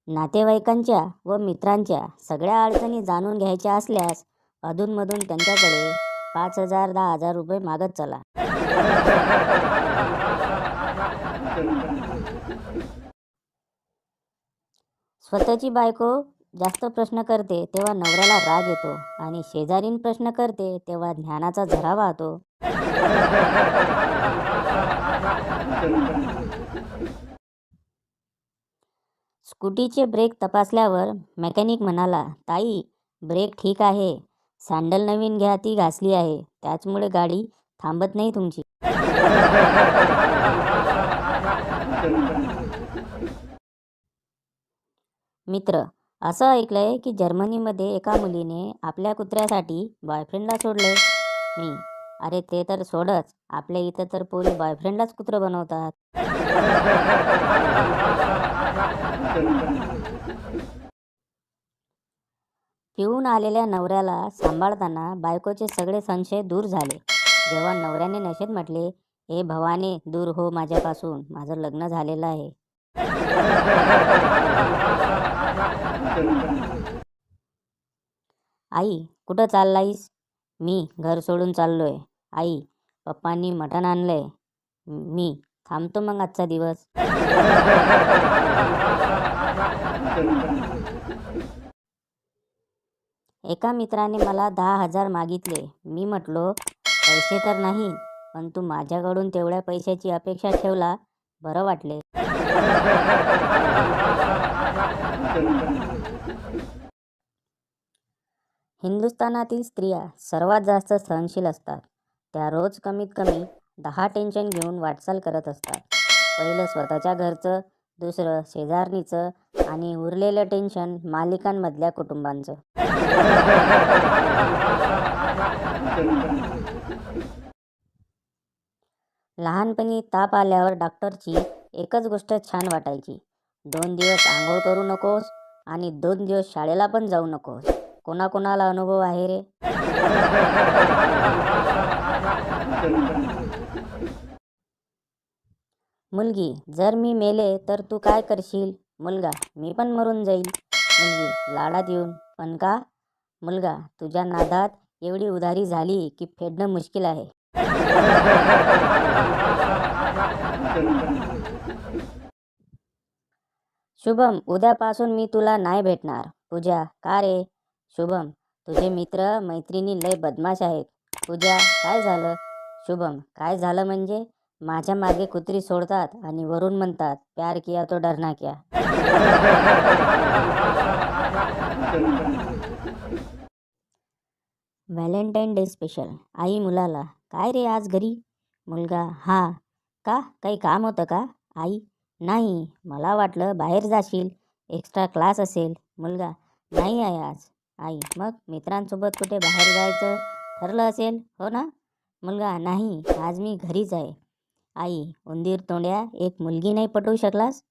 नातेवाईकांच्या व मित्रांच्या सगळ्या अडचणी जाणून घ्यायच्या असल्यास अधूनमधून त्यांच्याकडे 5,000 10,000 रुपये मागत चला. स्वतःची बायको जास्त प्रश्न करते तेव्हा नवऱ्याला राग येतो आणि शेजारीन प्रश्न करते तेव्हा ज्ञानाचा झरा वाहतो. स्कूटीचे ब्रेक तपासल्यावर मेकॅनिक म्हणाला, ताई ब्रेक ठीक आहे, सँडल नवीन घ्या, ती घासली आहे, त्याचमुळे गाडी थांबत नाही तुमची. मित्र, असं ऐकलंय की जर्मनीमध्ये एका मुलीने आपल्या कुत्र्यासाठी बॉयफ्रेंडला सोडले. मी, अरे ते तर सोडच, आपल्या इथं तर पोरी बॉयफ्रेंडलाच कुत्रं बनवतात. पिऊन आलेल्या नवऱ्याला सांभाळताना बायकोचे सगळे संशय दूर झाले जेव्हा नवऱ्याने नशेत म्हटले, हे भवाने दूर हो माझ्यापासून, माझं लग्न झालेलं आहे. आई कुठं चाललायस? मी घर सोडून चाललोय. आई, पप्पांनी मटण आणलंय. मी थांबतो मग आजचा दिवस. एका मित्राने मला 10,000 मागितले. मी म्हटलो, पैसे तर नाही, पण तू माझ्याकडून तेवढ्या पैशाची अपेक्षा ठेवला, बरं वाटले. हिंदुस्थानातील स्त्रिया सर्वात जास्त सहनशील असतात. त्या रोज कमीत कमी 10 टेन्शन घेऊन वाटचाल करत असतात. पहिलं स्वतःच्या घरचं, दुसरं शेजारणीचं आणि उरलेलं टेन्शन मालिकांमधल्या कुटुंबांचं. लहानपणी ताप आल्यावर डॉक्टरची एकच गोष्ट छान वाटायची, 2 दिवस आंघोळ करू नकोस आणि 2 दिवस शाळेला पण जाऊ नकोस. कोणाकोणाला अनुभव आहे रे? मुलगी, जर मी मेले तर तू काय करशील? मुलगा, मी पण मरून जाईल. मुलगी लाडात येऊन, पण का? मुलगा, तुझ्या नादात एवढी उधारी झाली की फेडणं मुश्किल आहे. शुभम, उद्यापासून मी तुला नाही भेटणार. पूजा, का रे? शुभम, तुझे मित्र मैत्रिणी लय बदमाश आहेत. पूजा, काय झालं? शुभम, काय झालं म्हणजे? माझ्या मागे कुत्री सोडतात आणि वरून म्हणतात, प्यार किया तो डरना क्या. Valentine day special. आई मुलाला, काय रे आज घरी? मुलगा, हां. का, काही काम होतं का? आई, नाही, मला वाटलं बाहेर जाशील, एक्स्ट्रा क्लास असेल. मुलगा, नाही आहे आज. आई, मग मित्रांसोबत कुठे बाहेर जायचं ठरलं असेल, हो ना? मुलगा, नाही, आज मी घरीच आहे. आई, उंदीर तोंड्या, एक मुलगी नाही पटवू शकलास?